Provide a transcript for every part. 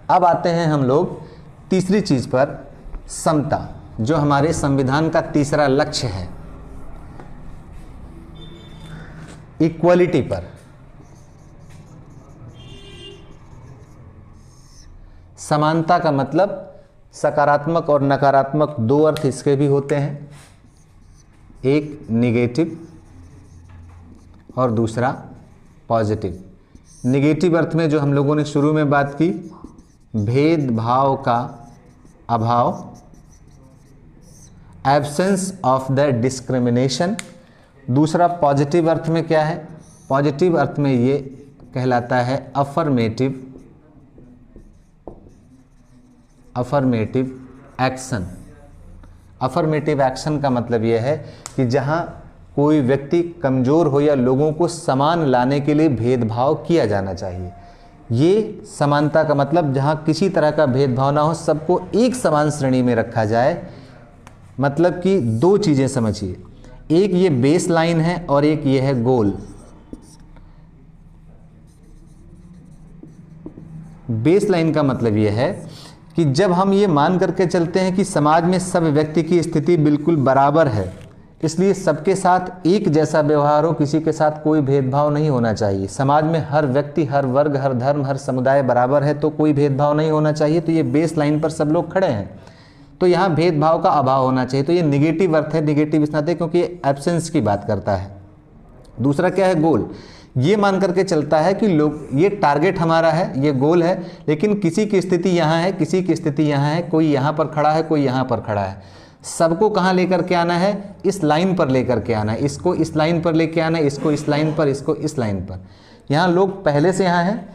अब आते हैं हम लोग तीसरी चीज पर, समता, जो हमारे संविधान का तीसरा लक्ष्य है, इक्वलिटी पर। समानता का मतलब सकारात्मक और नकारात्मक दो अर्थ इसके भी होते हैं, एक निगेटिव और दूसरा पॉजिटिव। निगेटिव अर्थ में जो हम लोगों ने शुरू में बात की, भेदभाव का अभाव, एब्सेंस ऑफ द डिस्क्रिमिनेशन। दूसरा पॉजिटिव अर्थ में क्या है, पॉजिटिव अर्थ में ये कहलाता है अफर्मेटिव एक्शन। अफर्मेटिव एक्शन का मतलब यह है कि जहां कोई व्यक्ति कमज़ोर हो या लोगों को समान लाने के लिए भेदभाव किया जाना चाहिए। ये समानता का मतलब जहां किसी तरह का भेदभाव ना हो, सबको एक समान श्रेणी में रखा जाए। मतलब कि दो चीज़ें समझिए, एक ये बेस लाइन है और एक ये है गोल। बेस लाइन का मतलब ये है कि जब हम ये मान करके चलते हैं कि समाज में सब व्यक्ति की स्थिति बिल्कुल बराबर है, इसलिए सबके साथ एक जैसा व्यवहार हो, किसी के साथ कोई भेदभाव नहीं होना चाहिए। समाज में हर व्यक्ति, हर वर्ग, हर धर्म, हर समुदाय बराबर है, तो कोई भेदभाव नहीं होना चाहिए। तो ये बेस लाइन पर सब लोग खड़े हैं, तो यहाँ भेदभाव का अभाव होना चाहिए। तो ये निगेटिव अर्थ है, निगेटिव इस नाते क्योंकि ये एब्सेंस की बात करता है। दूसरा क्या है, गोल। ये मान करके चलता है कि लोग, ये टारगेट हमारा है, ये गोल है, लेकिन किसी की स्थिति यहाँ है, किसी की स्थिति यहाँ है, कोई यहाँ पर खड़ा है, कोई यहाँ पर खड़ा है। सबको कहाँ लेकर के आना है, इस लाइन पर लेकर के आना है। इसको इस लाइन पर लेके आना है, इसको इस लाइन पर, इसको इस लाइन पर। यहाँ लोग पहले से यहाँ हैं,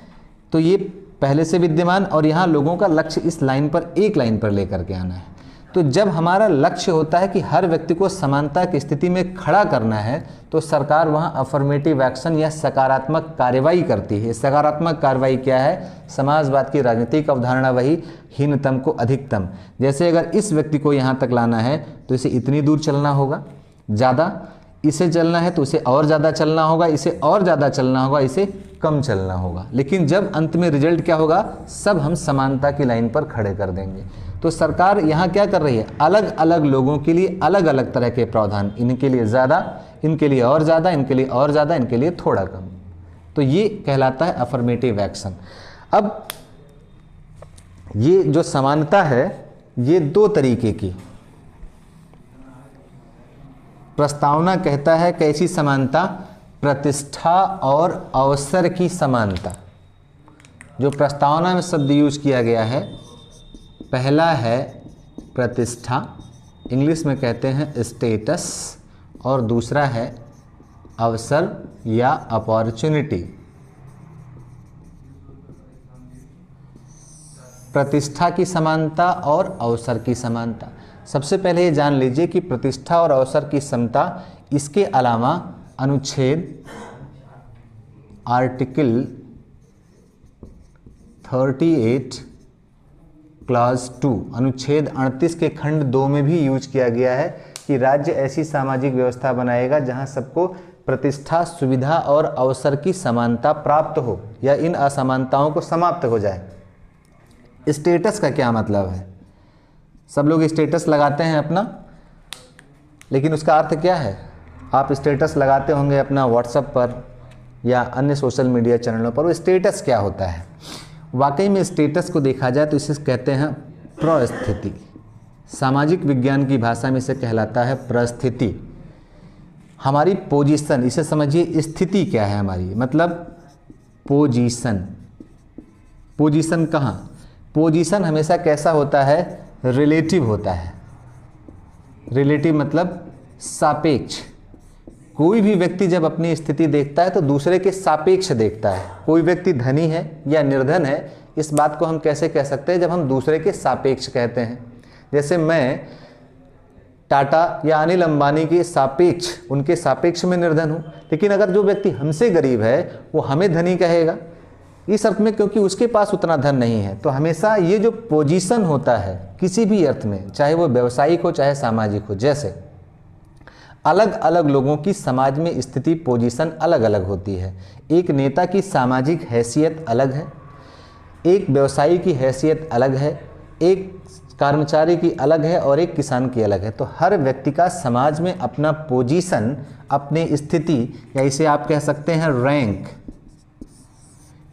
तो ये पहले से विद्यमान, और यहाँ लोगों का लक्ष्य इस लाइन पर, एक लाइन पर लेकर के आना है। तो जब हमारा लक्ष्य होता है कि हर व्यक्ति को समानता की स्थिति में खड़ा करना है, तो सरकार वहाँ अफर्मेटिव एक्शन या सकारात्मक कार्रवाई करती है। सकारात्मक कार्रवाई क्या है, समाजवाद की राजनीतिक अवधारणा वही, हीनतम को अधिकतम। जैसे अगर इस व्यक्ति को यहाँ तक लाना है तो इसे इतनी दूर चलना होगा, ज़्यादा इसे चलना है तो इसे और ज़्यादा चलना होगा, इसे और ज़्यादा चलना होगा, इसे कम चलना होगा। लेकिन जब अंत में रिजल्ट क्या होगा, सब हम समानता की लाइन पर खड़े कर देंगे। तो सरकार यहाँ क्या कर रही है, अलग अलग लोगों के लिए अलग अलग तरह के प्रावधान, इनके लिए ज़्यादा, इनके लिए और ज़्यादा, इनके लिए और ज़्यादा, इनके लिए थोड़ा कम। तो ये कहलाता है अफर्मेटिव एक्शन। अब ये जो समानता है, ये दो तरीके की। प्रस्तावना कहता है कैसी समानता, प्रतिष्ठा और अवसर की समानता। जो प्रस्तावना में शब्द यूज किया गया है, पहला है प्रतिष्ठा, इंग्लिश में कहते हैं स्टेटस, और दूसरा है अवसर या अपॉर्चुनिटी। प्रतिष्ठा की समानता और अवसर की समानता। सबसे पहले ये जान लीजिए कि प्रतिष्ठा और अवसर की समता, इसके अलावा अनुच्छेद आर्टिकल 38 क्लास 2, अनुच्छेद 38 के खंड 2 में भी यूज किया गया है कि राज्य ऐसी सामाजिक व्यवस्था बनाएगा जहां सबको प्रतिष्ठा, सुविधा और अवसर की समानता प्राप्त हो या इन असमानताओं को समाप्त हो जाए। स्टेटस का क्या मतलब है, सब लोग स्टेटस लगाते हैं अपना, लेकिन उसका अर्थ क्या है। आप स्टेटस लगाते होंगे अपना व्हाट्सएप पर या अन्य सोशल मीडिया चैनलों पर, वो स्टेटस क्या होता है। वाकई में स्टेटस को देखा जाए तो इसे कहते हैं परिस्थिति। सामाजिक विज्ञान की भाषा में इसे कहलाता है परिस्थिति। हमारी पोजीशन, इसे समझिए स्थिति क्या है हमारी, मतलब पोजीशन। पोजीशन कहाँ, पोजीशन हमेशा कैसा होता है, रिलेटिव होता है। रिलेटिव मतलब सापेक्ष। कोई भी व्यक्ति जब अपनी स्थिति देखता है तो दूसरे के सापेक्ष देखता है। कोई व्यक्ति धनी है या निर्धन है, इस बात को हम कैसे कह सकते हैं, जब हम दूसरे के सापेक्ष कहते हैं। जैसे मैं टाटा या अनिल अंबानी के सापेक्ष, उनके सापेक्ष में निर्धन हूँ, लेकिन अगर जो व्यक्ति हमसे गरीब है वो हमें धनी कहेगा, इस अर्थ में क्योंकि उसके पास उतना धन नहीं है। तो हमेशा ये जो पोजीशन होता है किसी भी अर्थ में, चाहे वो व्यवसायिक हो चाहे सामाजिक हो, जैसे अलग अलग लोगों की समाज में स्थिति, पोजीशन अलग अलग होती है। एक नेता की सामाजिक हैसियत अलग है, एक व्यवसायी की हैसियत अलग है, एक कर्मचारी की अलग है और एक किसान की अलग है। तो हर व्यक्ति का समाज में अपना पोजीशन, अपनी स्थिति, या इसे आप कह सकते हैं रैंक।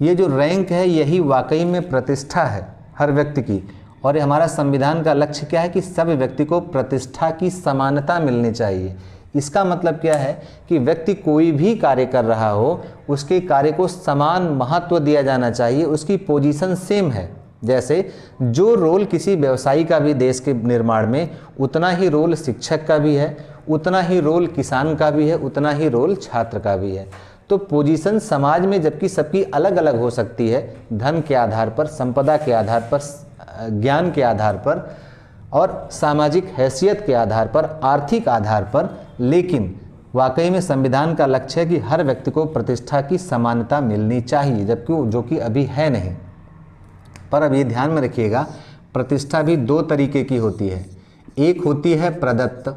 ये जो रैंक है यही वाकई में प्रतिष्ठा है हर व्यक्ति की। और ये हमारा संविधान का लक्ष्य क्या है कि सभी व्यक्ति को प्रतिष्ठा की समानता मिलनी चाहिए। इसका मतलब क्या है कि व्यक्ति कोई भी कार्य कर रहा हो, उसके कार्य को समान महत्व दिया जाना चाहिए, उसकी पोजीशन सेम है। जैसे जो रोल किसी व्यवसायी का भी देश के निर्माण में, उतना ही रोल शिक्षक का भी है, उतना ही रोल किसान का भी है, उतना ही रोल छात्र का भी है। तो पोजीशन समाज में जबकि सबकी अलग अलग हो सकती है, धन के आधार पर, संपदा के आधार पर, ज्ञान के आधार पर और सामाजिक हैसियत के आधार पर, आर्थिक आधार पर, लेकिन वाकई में संविधान का लक्ष्य है कि हर व्यक्ति को प्रतिष्ठा की समानता मिलनी चाहिए, जबकि जो कि अभी है नहीं। पर अब ये ध्यान में रखिएगा, प्रतिष्ठा भी दो तरीके की होती है। एक होती है प्रदत्त,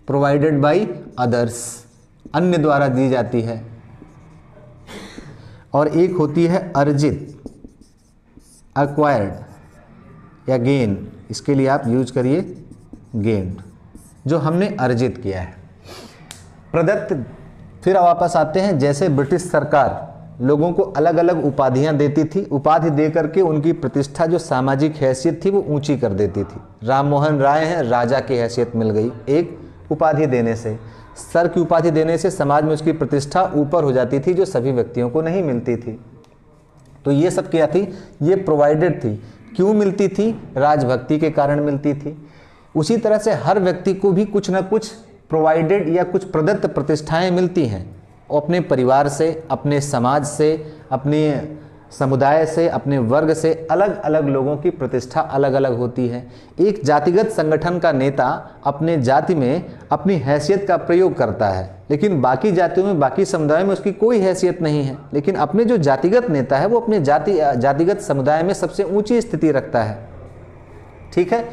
प्रोवाइडेड बाय अदर्स, अन्य द्वारा दी जाती है, और एक होती है अर्जित, एक्वायर्ड या गेन। इसके लिए आप यूज करिए गेन्ड, जो हमने अर्जित किया है। प्रदत्त, फिर वापस आते हैं, जैसे ब्रिटिश सरकार लोगों को अलग अलग उपाधियां देती थी, उपाधि दे करके उनकी प्रतिष्ठा, जो सामाजिक हैसियत थी, वो ऊंची कर देती थी। राम मोहन राय हैं, राजा की हैसियत मिल गई एक उपाधि देने से। सर की उपाधि देने से समाज में उसकी प्रतिष्ठा ऊपर हो जाती थी, जो सभी व्यक्तियों को नहीं मिलती थी। तो ये सब क्या थी? ये प्रोवाइडेड थी। क्यों मिलती थी? राजभक्ति के कारण मिलती थी। उसी तरह से हर व्यक्ति को भी कुछ ना कुछ प्रोवाइडेड या कुछ प्रदत्त प्रतिष्ठाएं मिलती हैं। अपने परिवार से, अपने समाज से, अपने समुदाय से, अपने वर्ग से अलग अलग लोगों की प्रतिष्ठा अलग अलग होती है। एक जातिगत संगठन का नेता अपने जाति में अपनी हैसियत का प्रयोग करता है, लेकिन बाकी जातियों में, बाकी समुदाय में उसकी कोई हैसियत नहीं है। लेकिन अपने जो जातिगत नेता है वो अपने जातिगत समुदाय में सबसे ऊंची स्थिति रखता है। ठीक है,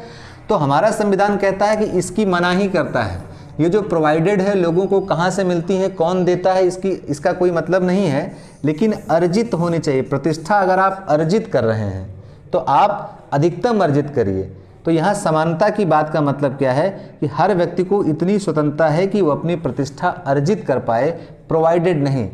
तो हमारा संविधान कहता है कि इसकी मनाही करता है। ये जो प्रोवाइडेड है, लोगों को कहाँ से मिलती है, कौन देता है, इसका कोई मतलब नहीं है, लेकिन अर्जित होनी चाहिए। प्रतिष्ठा अगर आप अर्जित कर रहे हैं तो आप अधिकतम अर्जित करिए। तो यहाँ समानता की बात का मतलब क्या है कि हर व्यक्ति को इतनी स्वतंत्रता है कि वो अपनी प्रतिष्ठा अर्जित कर पाए, प्रोवाइडेड नहीं।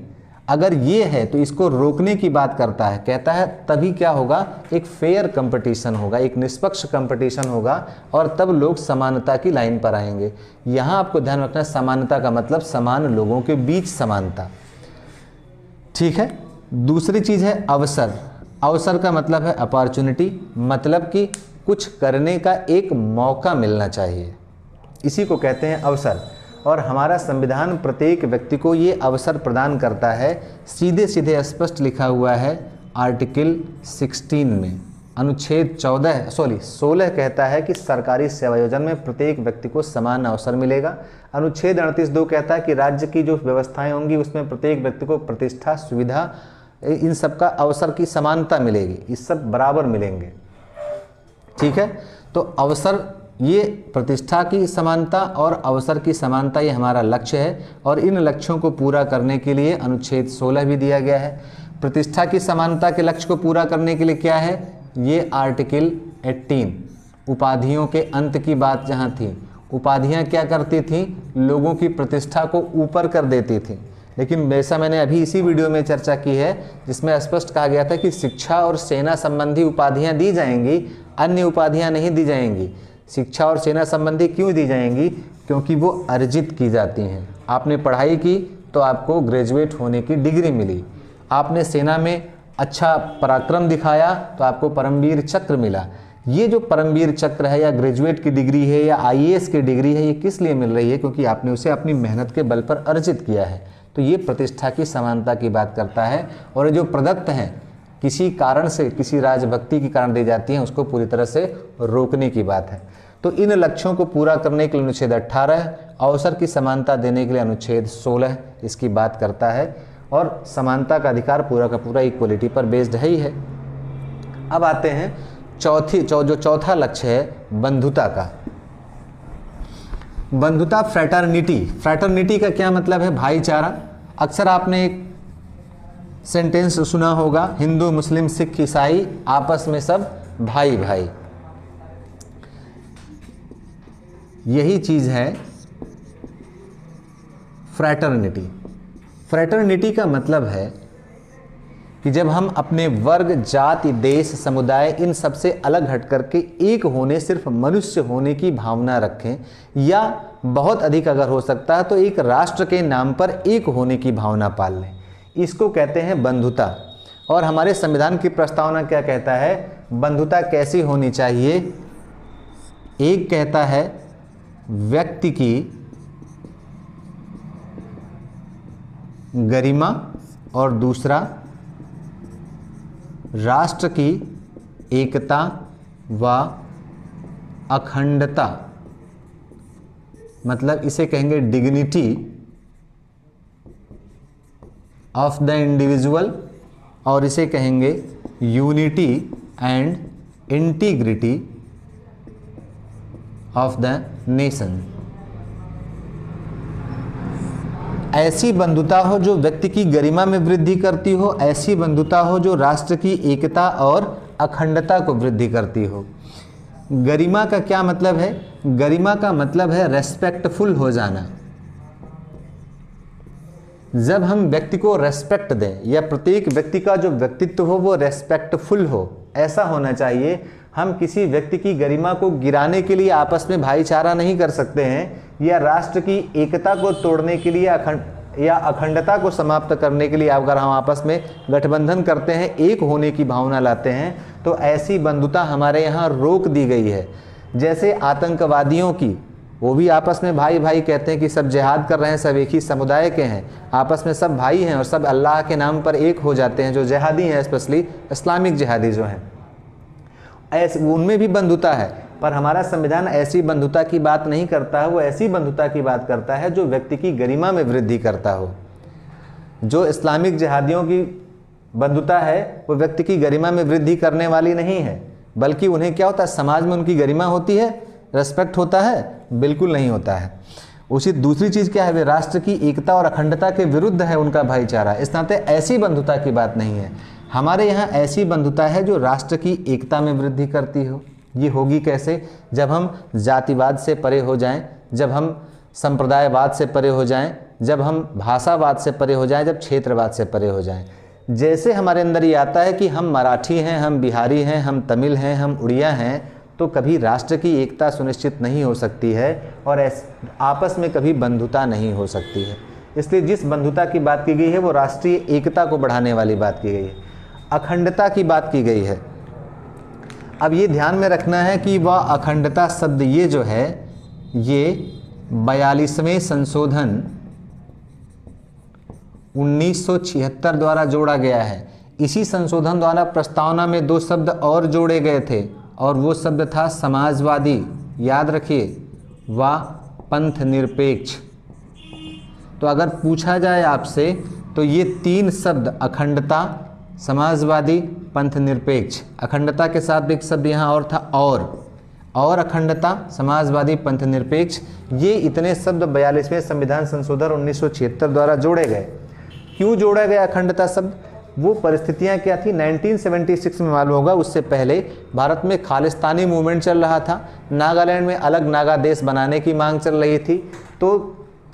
अगर ये है तो इसको रोकने की बात करता है, कहता है तभी क्या होगा, एक फेयर कंपटीशन होगा, एक निष्पक्ष कंपटीशन होगा, और तब लोग समानता की लाइन पर आएंगे। यहाँ आपको ध्यान रखना है, समानता का मतलब समान लोगों के बीच समानता। ठीक है। दूसरी चीज़ है अवसर। अवसर का मतलब है अपॉर्चुनिटी, मतलब कि कुछ करने का एक मौका मिलना चाहिए, इसी को कहते हैं अवसर। और हमारा संविधान प्रत्येक व्यक्ति को ये अवसर प्रदान करता है। सीधे सीधे स्पष्ट लिखा हुआ है आर्टिकल 16 में, अनुच्छेद 16 कहता है कि सरकारी सेवायोजन में प्रत्येक व्यक्ति को समान अवसर मिलेगा। अनुच्छेद 38(2) कहता है कि राज्य की जो व्यवस्थाएं होंगी उसमें प्रत्येक व्यक्ति को प्रतिष्ठा, सुविधा, इन सब का अवसर की समानता मिलेगी, इस सब बराबर मिलेंगे। ठीक है, तो अवसर, ये प्रतिष्ठा की समानता और अवसर की समानता, ये हमारा लक्ष्य है। और इन लक्ष्यों को पूरा करने के लिए अनुच्छेद 16 भी दिया गया है। प्रतिष्ठा की समानता के लक्ष्य को पूरा करने के लिए क्या है, ये आर्टिकल 18, उपाधियों के अंत की बात जहाँ थी। उपाधियाँ क्या करती थी, लोगों की प्रतिष्ठा को ऊपर कर देती थी। लेकिन वैसा मैंने अभी इसी वीडियो में चर्चा की है, जिसमें स्पष्ट कहा गया था कि शिक्षा और सेना संबंधी उपाधियाँ दी जाएंगी, अन्य उपाधियाँ नहीं दी जाएंगी। शिक्षा और सेना संबंधी क्यों दी जाएंगी? क्योंकि वो अर्जित की जाती हैं। आपने पढ़ाई की तो आपको ग्रेजुएट होने की डिग्री मिली, आपने सेना में अच्छा पराक्रम दिखाया तो आपको परमवीर चक्र मिला। ये जो परमवीर चक्र है या ग्रेजुएट की डिग्री है या IAS की डिग्री है, ये किस लिए मिल रही है? क्योंकि आपने उसे अपनी मेहनत के बल पर अर्जित किया है। तो ये प्रतिष्ठा की समानता की बात करता है। और जो प्रदत्त हैं, किसी कारण से, किसी राजभक्ति के कारण दी जाती हैं, उसको पूरी तरह से रोकने की बात है। तो इन लक्ष्यों को पूरा करने के लिए अनुच्छेद 18, अवसर की समानता देने के लिए अनुच्छेद 16 इसकी बात करता है। और समानता का अधिकार पूरा का पूरा इक्वलिटी पर बेस्ड है ही है। अब आते हैं जो चौथा लक्ष्य है बंधुता का। बंधुता, फ्रैटर्निटी। फ्रैटर्निटी का क्या मतलब है? भाईचारा। अक्सर आपने एक सेंटेंस सुना होगा, हिंदू मुस्लिम सिख ईसाई आपस में सब भाई भाई। यही चीज़ है फ्रैटर्निटी। फ्रैटर्निटी का मतलब है कि जब हम अपने वर्ग, जाति, देश, समुदाय इन सबसे अलग हट करके एक होने, सिर्फ मनुष्य होने की भावना रखें, या बहुत अधिक अगर हो सकता है तो एक राष्ट्र के नाम पर एक होने की भावना पाल लें, इसको कहते हैं बंधुता। और हमारे संविधान की प्रस्तावना क्या कहता है, बंधुता कैसी होनी चाहिए? एक कहता है व्यक्ति की गरिमा और दूसरा राष्ट्र की एकता व अखंडता, मतलब इसे कहेंगे डिग्निटी ऑफ द इंडिविजुअल, और इसे कहेंगे unity and integrity of the nation. ऐसी बंधुता हो जो व्यक्ति की गरिमा में वृद्धि करती हो, ऐसी बंधुता हो जो राष्ट्र की एकता और अखंडता को वृद्धि करती हो। गरिमा का क्या मतलब है? गरिमा का मतलब है रेस्पेक्टफुल हो जाना। जब हम व्यक्ति को रेस्पेक्ट दें, या प्रत्येक व्यक्ति का जो व्यक्तित्व हो वो रेस्पेक्टफुल हो, ऐसा होना चाहिए। हम किसी व्यक्ति की गरिमा को गिराने के लिए आपस में भाईचारा नहीं कर सकते हैं, या राष्ट्र की एकता को तोड़ने के लिए या अखंडता को समाप्त करने के लिए अगर हम आपस में गठबंधन करते हैं, एक होने की भावना लाते हैं, तो ऐसी बंधुता हमारे यहाँ रोक दी गई है। जैसे आतंकवादियों की, वो भी आपस में भाई भाई कहते हैं कि सब जिहाद कर रहे हैं, सब एक ही समुदाय के हैं, आपस में सब भाई हैं और सब अल्लाह के नाम पर एक हो जाते हैं। जो जिहादी हैं, स्पेशली इस्लामिक जिहादी जो हैं, ऐसे उनमें भी बंधुता है। पर हमारा संविधान ऐसी बंधुता की बात नहीं करता है, वो ऐसी बंधुता की बात करता है जो व्यक्ति की गरिमा में वृद्धि करता हो। जो इस्लामिक जिहादियों की बंधुता है वो व्यक्ति की गरिमा में वृद्धि करने वाली नहीं है, बल्कि उन्हें क्या होता है, समाज में उनकी गरिमा होती है, रेस्पेक्ट होता है, बिल्कुल नहीं होता है। उसी दूसरी चीज़ क्या है, वे राष्ट्र की एकता और अखंडता के विरुद्ध है उनका भाईचारा। इस नाते ऐसी बंधुता की बात नहीं है। हमारे यहाँ ऐसी बंधुता है जो राष्ट्र की एकता में वृद्धि करती हो। ये होगी कैसे? जब हम जातिवाद से परे हो जाएं, जब हम संप्रदायवाद से परे हो जाएं, जब हम भाषावाद से परे हो जाएं, जब क्षेत्रवाद से परे हो जाएं। जैसे हमारे अंदर ये आता है कि हम मराठी हैं, हम बिहारी हैं, हम तमिल हैं, हम उड़िया हैं, तो कभी राष्ट्र की एकता सुनिश्चित नहीं हो सकती है और आपस में कभी बंधुता नहीं हो सकती है। इसलिए जिस बंधुता की बात की गई है वो राष्ट्रीय एकता को बढ़ाने वाली बात की गई है, अखंडता की बात की गई है। अब ये ध्यान में रखना है कि वह अखंडता शब्द ये जो है ये 42वें संशोधन 1976 द्वारा जोड़ा गया है। इसी संशोधन द्वारा प्रस्तावना में 2 शब्द और जोड़े गए थे और वो शब्द था समाजवादी, याद रखिए, व पंथ निरपेक्ष। तो अगर पूछा जाए आपसे तो ये 3 शब्द अखंडता, समाजवादी, पंथ निरपेक्ष, अखंडता के साथ एक शब्द यहाँ और था और अखंडता, समाजवादी, पंथ निरपेक्ष, ये इतने शब्द 42वें संविधान संशोधन 1976 द्वारा जोड़े गए। क्यों जोड़ा गया अखंडता शब्द? वो परिस्थितियाँ क्या थी 1976 में, मालूम होगा उससे पहले भारत में खालिस्तानी मूवमेंट चल रहा था, नागालैंड में अलग नागा देश बनाने की मांग चल रही थी। तो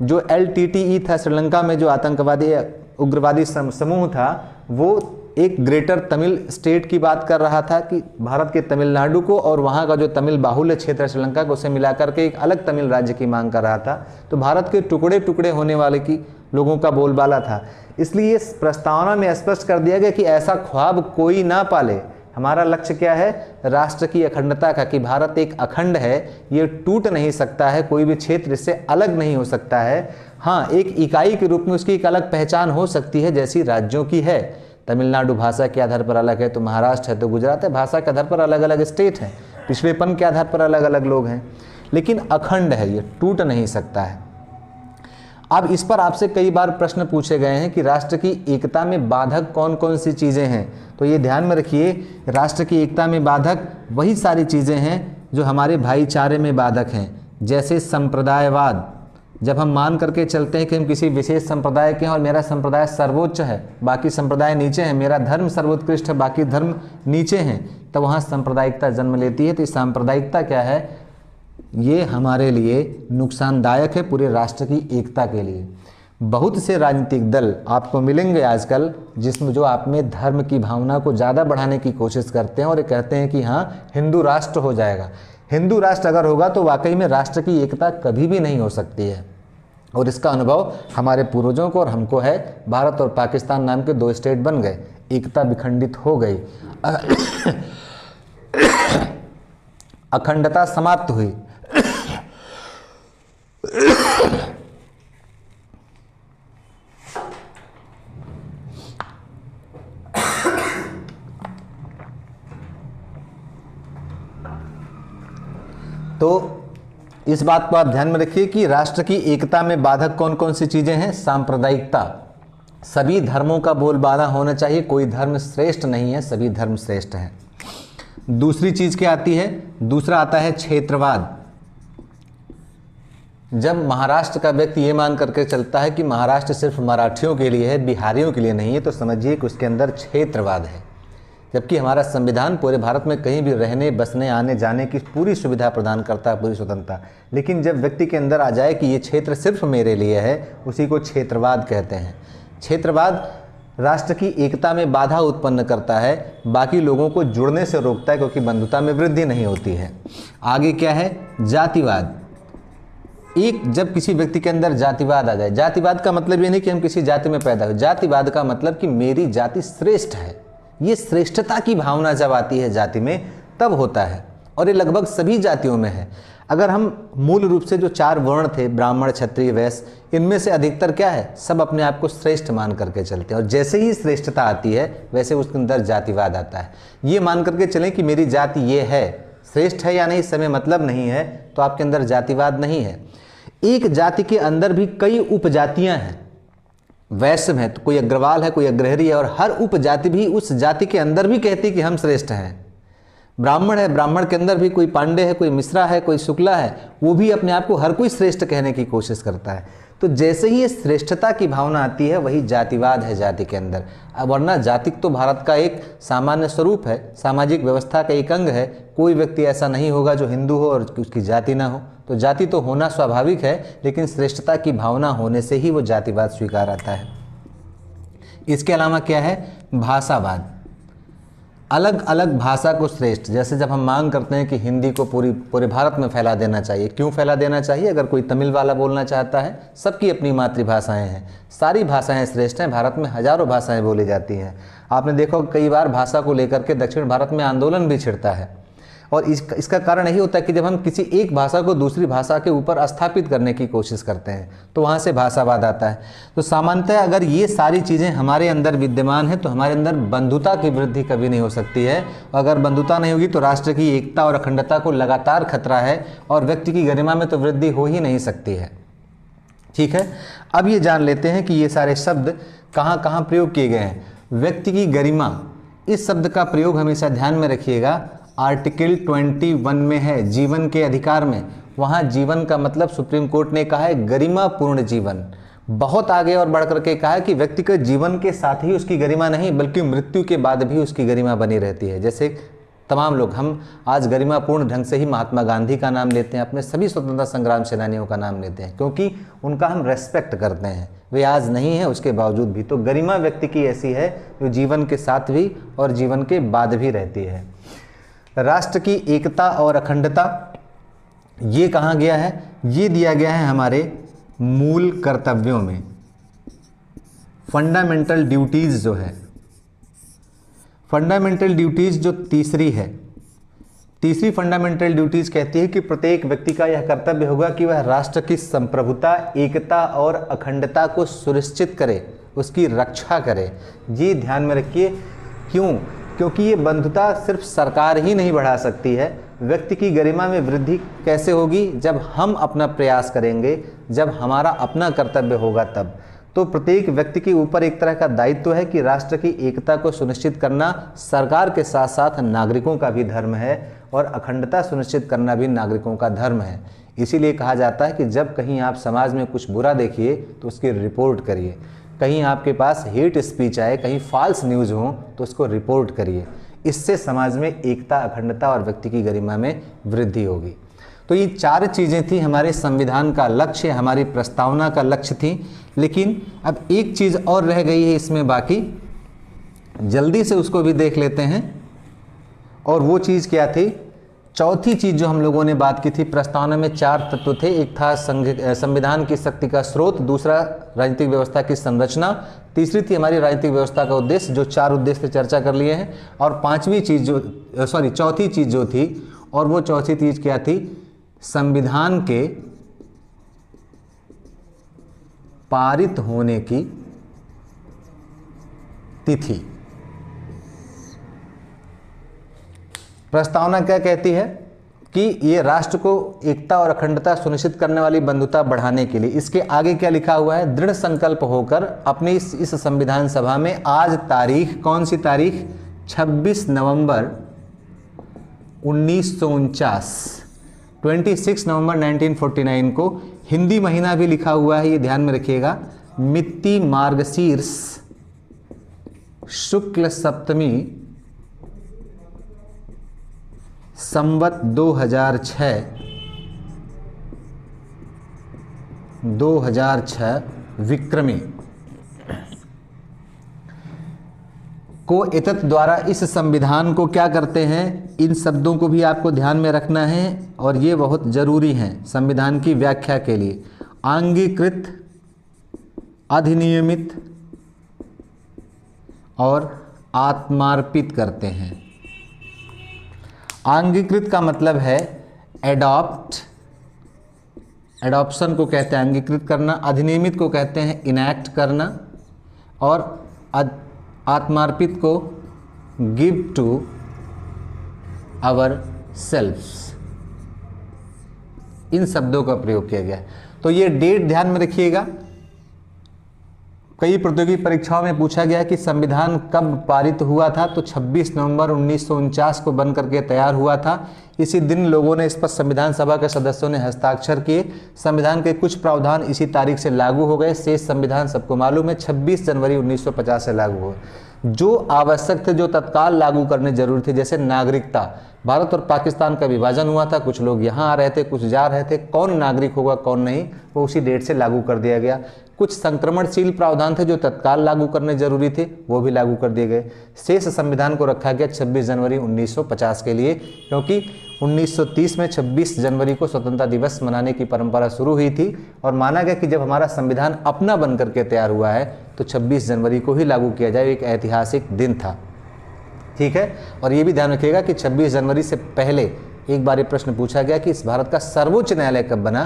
जो LTTE था, श्रीलंका में जो आतंकवादी उग्रवादी समूह था, वो एक ग्रेटर तमिल स्टेट की बात कर रहा था कि भारत के तमिलनाडु को और वहाँ का जो तमिल बाहुल्य क्षेत्र है श्रीलंका को, उसे मिलाकर के एक अलग तमिल राज्य की मांग कर रहा था। तो भारत के टुकड़े टुकड़े होने वाले की लोगों का बोलबाला था। इसलिए इस प्रस्तावना में स्पष्ट कर दिया गया कि ऐसा ख्वाब कोई ना पाले। हमारा लक्ष्य क्या है? राष्ट्र की अखंडता का, कि भारत एक अखंड है, ये टूट नहीं सकता है, कोई भी क्षेत्र इससे अलग नहीं हो सकता है। हाँ, एक इकाई के रूप में उसकी एक अलग पहचान हो सकती है जैसी राज्यों की है। तमिलनाडु भाषा के आधार पर अलग है, तो महाराष्ट्र है, तो गुजरात है, भाषा के आधार पर अलग अलग स्टेट हैं, पिछड़ेपन के आधार पर अलग अलग लोग हैं, लेकिन अखंड है, ये टूट नहीं सकता है। अब इस पर आपसे कई बार प्रश्न पूछे गए हैं कि राष्ट्र की एकता में बाधक कौन कौन सी चीज़ें हैं। तो ये ध्यान में रखिए, राष्ट्र की एकता में बाधक वही सारी चीज़ें हैं जो हमारे भाईचारे में बाधक हैं, जैसे संप्रदायवाद, जब हम मान करके चलते हैं कि हम किसी विशेष संप्रदाय के हैं और मेरा संप्रदाय सर्वोच्च है, बाकी संप्रदाय नीचे हैं, मेरा धर्म सर्वोत्कृष्ट है, बाकी धर्म नीचे हैं, तब वहाँ सांप्रदायिकता जन्म लेती है। तो सांप्रदायिकता क्या है? ये हमारे लिए नुकसानदायक है, पूरे राष्ट्र की एकता के लिए। बहुत से राजनीतिक दल आपको मिलेंगे आजकल जिसमें जो आप में धर्म की भावना को ज़्यादा बढ़ाने की कोशिश करते हैं और ये कहते हैं कि हाँ हिंदू राष्ट्र हो जाएगा। हिंदू राष्ट्र अगर होगा तो वाकई में राष्ट्र की एकता कभी भी नहीं हो सकती है, और इसका अनुभव हमारे पूर्वजों को और हमको है। भारत और पाकिस्तान नाम के 2 स्टेट बन गए, एकता विखंडित हो गई, अखंडता समाप्त हुई। तो इस बात को आप ध्यान में रखिए कि राष्ट्र की एकता में बाधक कौन कौन सी चीजें हैं? सांप्रदायिकता। सभी धर्मों का बोलबाला होना चाहिए, कोई धर्म श्रेष्ठ नहीं है, सभी धर्म श्रेष्ठ हैं। दूसरी चीज क्या आती है? दूसरा आता है क्षेत्रवाद। जब महाराष्ट्र का व्यक्ति ये मान करके चलता है कि महाराष्ट्र सिर्फ मराठियों के लिए है, बिहारियों के लिए नहीं है, तो समझिए कि उसके अंदर क्षेत्रवाद है। जबकि हमारा संविधान पूरे भारत में कहीं भी रहने बसने आने जाने की पूरी सुविधा प्रदान करता है, पूरी स्वतंत्रता। लेकिन जब व्यक्ति के अंदर आ जाए कि ये क्षेत्र सिर्फ मेरे लिए है, उसी को क्षेत्रवाद कहते हैं। क्षेत्रवाद राष्ट्र की एकता में बाधा उत्पन्न करता है, बाकी लोगों को जुड़ने से रोकता है, क्योंकि बंधुता में वृद्धि नहीं होती है। आगे क्या है? जातिवाद। जब किसी व्यक्ति के अंदर जातिवाद आ जाए, जातिवाद का मतलब ये नहीं कि हम किसी जाति में पैदा हुए, जातिवाद का मतलब कि मेरी जाति श्रेष्ठ है। ये श्रेष्ठता की भावना जब आती है जाति में तब होता है, और ये लगभग सभी जातियों में है। अगर हम मूल रूप से जो 4 वर्ण थे, ब्राह्मण क्षत्रिय वैश्य, इनमें से अधिकतर क्या है? सब अपने आप को श्रेष्ठ मान करके चलते हैं, और जैसे ही श्रेष्ठता आती है वैसे उसके अंदर जातिवाद आता है। ये मान करके चलें कि मेरी जाति ये है, श्रेष्ठ है या नहीं इससे मतलब नहीं है, तो आपके अंदर जातिवाद नहीं है। एक जाति के अंदर भी कई उपजातियां हैं। वैश्य है तो कोई अग्रवाल है, कोई अग्रहरी है, और हर उपजाति भी उस जाति के अंदर भी कहती है कि हम श्रेष्ठ हैं। ब्राह्मण है, ब्राह्मण के अंदर भी कोई पांडे है, कोई मिश्रा है, कोई शुक्ला है, वो भी अपने आप को हर कोई श्रेष्ठ कहने की कोशिश करता है। तो जैसे ही ये श्रेष्ठता की भावना आती है वही जातिवाद है जाति के अंदर। वरना जाति तो भारत का एक सामान्य स्वरूप है, सामाजिक व्यवस्था का एक अंग है। कोई व्यक्ति ऐसा नहीं होगा जो हिंदू हो और उसकी जाति ना हो। तो जाति तो होना स्वाभाविक है, लेकिन श्रेष्ठता की भावना होने से ही वो जातिवाद स्वीकार आता है। इसके अलावा क्या है? भाषावाद। अलग अलग भाषा को श्रेष्ठ, जैसे जब हम मांग करते हैं कि हिंदी को पूरे भारत में फैला देना चाहिए। क्यों फैला देना चाहिए? अगर कोई तमिल वाला बोलना चाहता है, सबकी अपनी मातृभाषाएं हैं, सारी भाषाएं श्रेष्ठ हैं। भारत में हजारों भाषाएं बोली जाती हैं। आपने देखो कई बार भाषा को लेकर के दक्षिण भारत में आंदोलन भी छिड़ता है, और इसका कारण यही होता है कि जब हम किसी एक भाषा को दूसरी भाषा के ऊपर स्थापित करने की कोशिश करते हैं तो वहाँ से भाषावाद आता है। तो सामान्यतः अगर ये सारी चीज़ें हमारे अंदर विद्यमान है तो हमारे अंदर बंधुता की वृद्धि कभी नहीं हो सकती है। अगर बंधुता नहीं होगी तो राष्ट्र की एकता और अखंडता को लगातार खतरा है, और व्यक्ति की गरिमा में तो वृद्धि हो ही नहीं सकती है। ठीक है, अब ये जान लेते हैं कि ये सारे शब्द कहाँ कहाँ प्रयोग किए गए हैं। व्यक्ति की गरिमा, इस शब्द का प्रयोग हमेशा ध्यान में रखिएगा। आर्टिकल 21 में है, जीवन के अधिकार में। वहाँ जीवन का मतलब सुप्रीम कोर्ट ने कहा है गरिमापूर्ण जीवन। बहुत आगे और बढ़ करके कहा है कि व्यक्ति के जीवन के साथ ही उसकी गरिमा नहीं, बल्कि मृत्यु के बाद भी उसकी गरिमा बनी रहती है। जैसे तमाम लोग, हम आज गरिमापूर्ण ढंग से ही महात्मा गांधी का नाम लेते हैं, अपने सभी स्वतंत्रता संग्राम सेनानियों का नाम लेते हैं, क्योंकि उनका हम रेस्पेक्ट करते हैं। वे आज नहीं है, उसके बावजूद भी। तो गरिमा व्यक्ति की ऐसी है जो जीवन के साथ भी और जीवन के बाद भी रहती है। राष्ट्र की एकता और अखंडता, ये कहाँ गया है? ये दिया गया है हमारे मूल कर्तव्यों में। फंडामेंटल ड्यूटीज जो है, फंडामेंटल ड्यूटीज जो तीसरी है, तीसरी फंडामेंटल ड्यूटीज कहती है कि प्रत्येक व्यक्ति का यह कर्तव्य होगा कि वह राष्ट्र की संप्रभुता, एकता और अखंडता को सुनिश्चित करे, उसकी रक्षा करे। ये ध्यान में रखिए। क्यों? क्योंकि ये बंधुता सिर्फ सरकार ही नहीं बढ़ा सकती है। व्यक्ति की गरिमा में वृद्धि कैसे होगी? जब हम अपना प्रयास करेंगे, जब हमारा अपना कर्तव्य होगा तब। तो प्रत्येक व्यक्ति के ऊपर एक तरह का दायित्व है कि राष्ट्र की एकता को सुनिश्चित करना सरकार के साथ साथ नागरिकों का भी धर्म है, और अखंडता सुनिश्चित करना भी नागरिकों का धर्म है। इसीलिए कहा जाता है कि जब कहीं आप समाज में कुछ बुरा देखिए तो उसकी रिपोर्ट करिए, कहीं आपके पास हेट स्पीच आए, कहीं फॉल्स न्यूज़ हो तो उसको रिपोर्ट करिए। इससे समाज में एकता, अखंडता और व्यक्ति की गरिमा में वृद्धि होगी। तो ये 4 चीज़ें थी हमारे संविधान का लक्ष्य, हमारी प्रस्तावना का लक्ष्य थी। लेकिन अब एक चीज़ और रह गई है इसमें बाकी, जल्दी से उसको भी देख लेते हैं। और वो चीज़ क्या थी? चौथी चीज़ जो हम लोगों ने बात की थी, प्रस्तावना में 4 तत्व थे। एक था संविधान की शक्ति का स्रोत, दूसरा राजनीतिक व्यवस्था की संरचना, तीसरी थी हमारी राजनीतिक व्यवस्था का उद्देश्य, जो 4 उद्देश्य पे चर्चा कर लिए हैं। और चौथी चीज़ जो थी, और वो चौथी चीज़ क्या थी? संविधान के पारित होने की तिथि। प्रस्तावना क्या कहती है कि ये राष्ट्र को एकता और अखंडता सुनिश्चित करने वाली बंधुता बढ़ाने के लिए, इसके आगे क्या लिखा हुआ है? दृढ़ संकल्प होकर अपनी इस संविधान सभा में आज तारीख, कौन सी तारीख? 26 नवंबर 1949, 26 नवंबर 1949 को, हिंदी महीना भी लिखा हुआ है, ये ध्यान में रखिएगा, मिति मार्गशीर्ष शुक्ल सप्तमी संवत 2006 विक्रमी को एतत् द्वारा इस संविधान को क्या करते हैं? इन शब्दों को भी आपको ध्यान में रखना है और ये बहुत ज़रूरी हैं संविधान की व्याख्या के लिए। अंगीकृत, अधिनियमित और आत्मार्पित करते हैं। अंगीकृत का मतलब है एडॉप्ट, एडॉप्शन को कहते हैं अंगीकृत करना। अधिनियमित को कहते हैं इनैक्ट करना। और आत्मार्पित को गिव टू आवर सेल्फ्स, इन शब्दों का प्रयोग किया गया है। तो ये डेट ध्यान में रखिएगा। कई प्रतियोगी परीक्षाओं में पूछा गया कि संविधान कब पारित हुआ था, तो 26 नवंबर 1949 को बन करके तैयार हुआ था। इसी दिन लोगों ने इस पर संविधान सभा के सदस्यों ने हस्ताक्षर किए। संविधान के कुछ प्रावधान इसी तारीख से लागू हो गए। शेष संविधान सबको मालूम है 26 जनवरी 1950 से लागू हुए। जो आवश्यक थे, जो तत्काल लागू करने जरूरी थे, जैसे नागरिकता, भारत और पाकिस्तान का विभाजन हुआ था, कुछ लोग यहाँ आ रहे थे, कुछ जा रहे थे, कौन नागरिक होगा कौन नहीं, वो उसी डेट से लागू कर दिया गया। कुछ संक्रमणशील प्रावधान थे जो तत्काल लागू करने जरूरी थे, वो भी लागू कर दिए गए। शेष संविधान को रखा गया 26 जनवरी 1950 के लिए, क्योंकि 1930 में 26 जनवरी को स्वतंत्रता दिवस मनाने की परंपरा शुरू हुई थी और माना गया कि जब हमारा संविधान अपना बन करके तैयार हुआ है तो 26 जनवरी को ही लागू किया जाए। एक ऐतिहासिक दिन था, ठीक है। और ये भी ध्यान रखिएगा कि 26 जनवरी से पहले एक बार ये प्रश्न पूछा गया कि इस भारत का सर्वोच्च न्यायालय कब बना,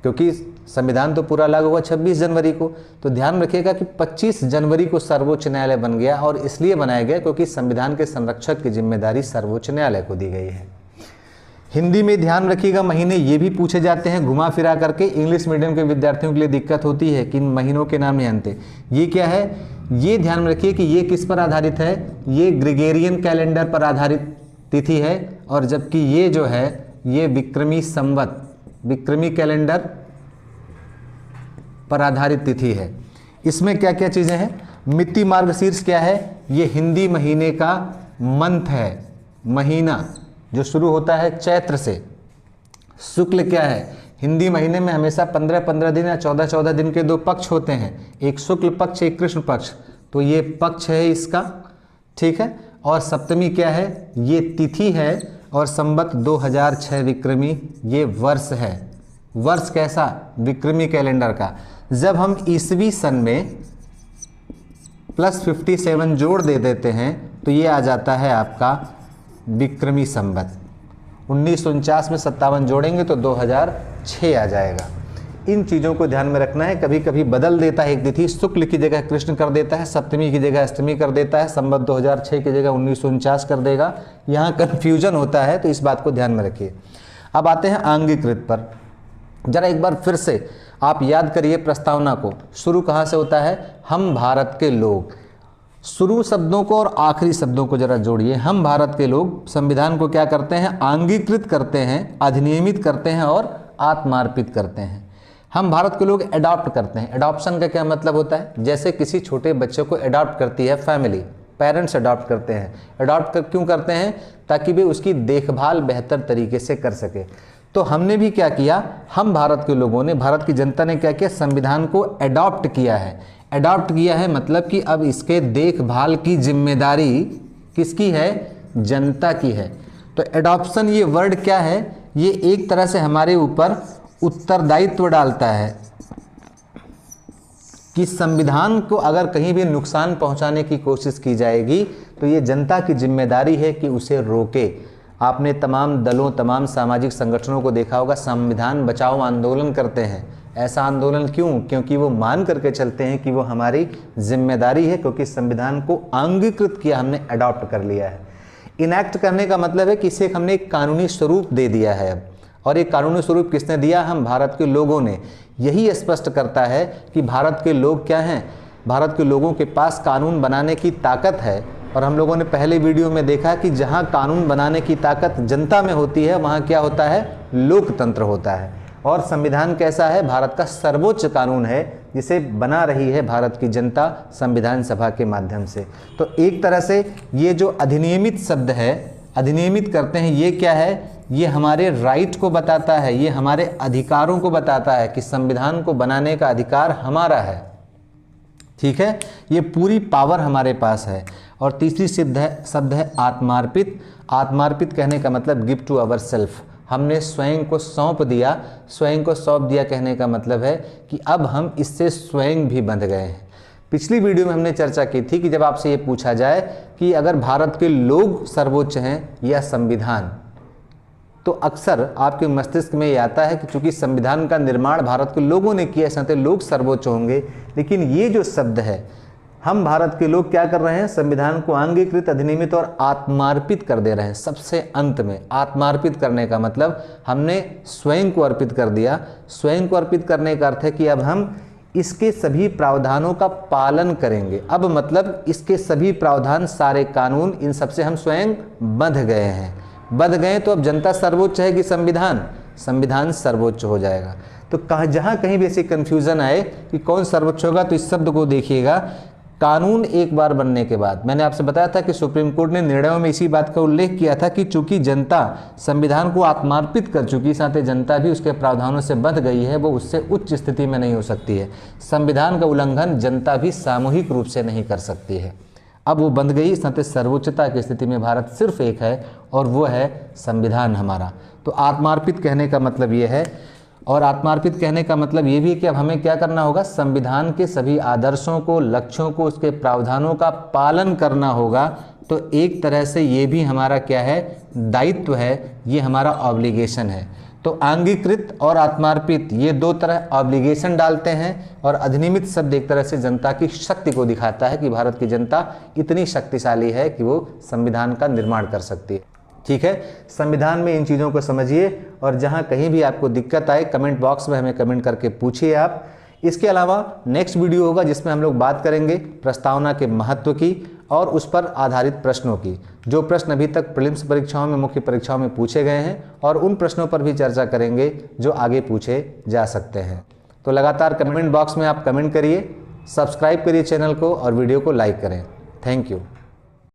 क्योंकि संविधान तो पूरा लागू हुआ 26 जनवरी को। तो ध्यान रखिएगा कि 25 जनवरी को सर्वोच्च न्यायालय बन गया और इसलिए बनाया गया क्योंकि संविधान के संरक्षक की जिम्मेदारी सर्वोच्च न्यायालय को दी गई है। हिंदी में ध्यान रखिएगा, महीने ये भी पूछे जाते हैं घुमा फिरा करके। इंग्लिश मीडियम के विद्यार्थियों के लिए दिक्कत होती है कि इन महीनों के नाम नहीं जानते। ये क्या है, ये ध्यान में रखिए कि ये किस पर आधारित है, ये ग्रेगोरियन कैलेंडर पर आधारित तिथि है, और जबकि ये जो है ये विक्रमी संवत, विक्रमी कैलेंडर पर आधारित तिथि है। इसमें क्या क्या चीज़ें हैं? मिति मार्गशीर्ष क्या है? ये हिंदी महीने का मंथ है, महीना जो शुरू होता है चैत्र से। शुक्ल क्या है? हिंदी महीने में हमेशा 15-15 दिन या 14-14 दिन के 2 पक्ष होते हैं, एक शुक्ल पक्ष एक कृष्ण पक्ष, तो ये पक्ष है इसका, ठीक है। और सप्तमी क्या है? ये तिथि है। और संवत 2006 विक्रमी ये वर्ष है। वर्ष कैसा? विक्रमी कैलेंडर का। जब हम ईसवी सन में +57 जोड़ दे देते हैं तो ये आ जाता है आपका विक्रमी संवत। 1949 में 57 जोड़ेंगे तो 2006 आ जाएगा। इन चीज़ों को ध्यान में रखना है। कभी कभी बदल देता है एक तिथि, शुक्ल की जगह कृष्ण कर देता है, सप्तमी की जगह अष्टमी कर देता है, संवत 2006 की जगह 1949 कर देगा। यहाँ कन्फ्यूजन होता है, तो इस बात को ध्यान में रखिए। अब आते हैं अंगीकृत पर। जरा एक बार फिर से आप याद करिए प्रस्तावना को। शुरू कहाँ से होता है? हम भारत के लोग। शुरू शब्दों को और आखिरी शब्दों को जरा जोड़िए। हम भारत के लोग संविधान को क्या करते हैं? अंगीकृत करते हैं, अधिनियमित करते हैं और आत्मार्पित करते हैं। हम भारत के लोग एडॉप्ट करते हैं। एडॉप्शन का क्या मतलब होता है? जैसे किसी छोटे बच्चे को एडॉप्ट करती है फैमिली, पेरेंट्स एडॉप्ट करते हैं। क्यों करते हैं? ताकि वे उसकी देखभाल बेहतर तरीके से कर सके। तो हमने भी क्या किया, हम भारत के लोगों ने, भारत की जनता ने क्या किया, संविधान को एडॉप्ट किया है। एडॉप्ट किया है मतलब कि अब इसके देखभाल की जिम्मेदारी किसकी है? जनता की है। तो एडॉप्शन ये वर्ड क्या है? ये एक तरह से हमारे ऊपर उत्तरदायित्व डालता है कि संविधान को अगर कहीं भी नुकसान पहुंचाने की कोशिश की जाएगी तो ये जनता की जिम्मेदारी है कि उसे रोके। आपने तमाम दलों, तमाम सामाजिक संगठनों को देखा होगा, संविधान बचाओ आंदोलन करते हैं। ऐसा आंदोलन क्यों? क्योंकि वो मान करके चलते हैं कि वो हमारी जिम्मेदारी है, क्योंकि संविधान को अंगीकृत किया, हमने अडॉप्ट कर लिया है। इनैक्ट करने का मतलब है कि इसे हमने एक कानूनी स्वरूप दे दिया है अब। और एक कानूनी स्वरूप किसने दिया? हम भारत के लोगों ने। यही स्पष्ट करता है कि भारत के लोग क्या हैं? भारत के लोगों के पास कानून बनाने की ताकत है। और हम लोगों ने पहले वीडियो में देखा कि जहां कानून बनाने की ताकत जनता में होती है वहां क्या होता है? लोकतंत्र होता है। और संविधान कैसा है? भारत का सर्वोच्च कानून है जिसे बना रही है भारत की जनता संविधान सभा के माध्यम से। तो एक तरह से ये जो अधिनियमित शब्द है, अधिनियमित करते हैं, ये क्या है? ये हमारे राइट को बताता है, ये हमारे अधिकारों को बताता है कि संविधान को बनाने का अधिकार हमारा है। ठीक है, ये पूरी पावर हमारे पास है। और तीसरी शब्द है आत्मार्पित। आत्मार्पित कहने का मतलब गिव टू अवर सेल्फ, हमने स्वयं को सौंप दिया। स्वयं को सौंप दिया कहने का मतलब है कि अब हम इससे स्वयं भी बंध गए हैं। पिछली वीडियो में हमने चर्चा की थी कि जब आपसे ये पूछा जाए कि अगर भारत के लोग सर्वोच्च हैं या संविधान, तो अक्सर आपके मस्तिष्क में ये आता है कि चूंकि संविधान का निर्माण भारत के लोगों ने किया, इसलिए लोग सर्वोच्च होंगे। लेकिन ये जो शब्द है, हम भारत के लोग क्या कर रहे हैं? संविधान को अंगीकृत, अधिनियमित और आत्मार्पित कर दे रहे हैं। सबसे अंत में आत्मार्पित करने का मतलब हमने स्वयं को अर्पित कर दिया। स्वयं को अर्पित करने का अर्थ है कि अब हम इसके सभी प्रावधानों का पालन करेंगे। अब मतलब इसके सभी प्रावधान, सारे कानून, इन सबसे हम स्वयं बंध गए हैं। बंध गए तो अब जनता सर्वोच्च है कि संविधान? संविधान सर्वोच्च हो जाएगा। तो जहाँ कहीं भी ऐसी कन्फ्यूज़न आए कि कौन सर्वोच्च होगा, तो इस शब्द को देखिएगा। कानून एक बार बनने के बाद, मैंने आपसे बताया था कि सुप्रीम कोर्ट ने निर्णयों में इसी बात का उल्लेख किया था कि चूंकि जनता संविधान को आत्मार्पित कर चुकी, साथ ही जनता भी उसके प्रावधानों से बंध गई है, वो उससे उच्च स्थिति में नहीं हो सकती है। संविधान का उल्लंघन जनता भी सामूहिक रूप से नहीं कर सकती है। अब वो बंध गई, साथ ही सर्वोच्चता की स्थिति में भारत सिर्फ एक है और वो है संविधान हमारा। तो आत्मार्पित कहने का मतलब ये है। और आत्मार्पित कहने का मतलब ये भी है कि अब हमें क्या करना होगा? संविधान के सभी आदर्शों को, लक्ष्यों को, उसके प्रावधानों का पालन करना होगा। तो एक तरह से ये भी हमारा क्या है? दायित्व है, ये हमारा ऑब्लिगेशन है। तो अंगीकृत और आत्मार्पित ये दो तरह ऑब्लिगेशन डालते हैं। और अधिनियमित शब्द एक तरह से जनता की शक्ति को दिखाता है कि भारत की जनता इतनी शक्तिशाली है कि वो संविधान का निर्माण कर सकती है। ठीक है, संविधान में इन चीज़ों को समझिए और जहाँ कहीं भी आपको दिक्कत आए कमेंट बॉक्स में हमें कमेंट करके पूछिए आप। इसके अलावा नेक्स्ट वीडियो होगा जिसमें हम लोग बात करेंगे प्रस्तावना के महत्व की और उस पर आधारित प्रश्नों की। जो प्रश्न अभी तक प्रीलिम्स परीक्षाओं में, मुख्य परीक्षाओं में पूछे गए हैं, और उन प्रश्नों पर भी चर्चा करेंगे जो आगे पूछे जा सकते हैं। तो लगातार कमेंट बॉक्स में आप कमेंट करिए, सब्सक्राइब करिए चैनल को और वीडियो को लाइक करें। Thank you.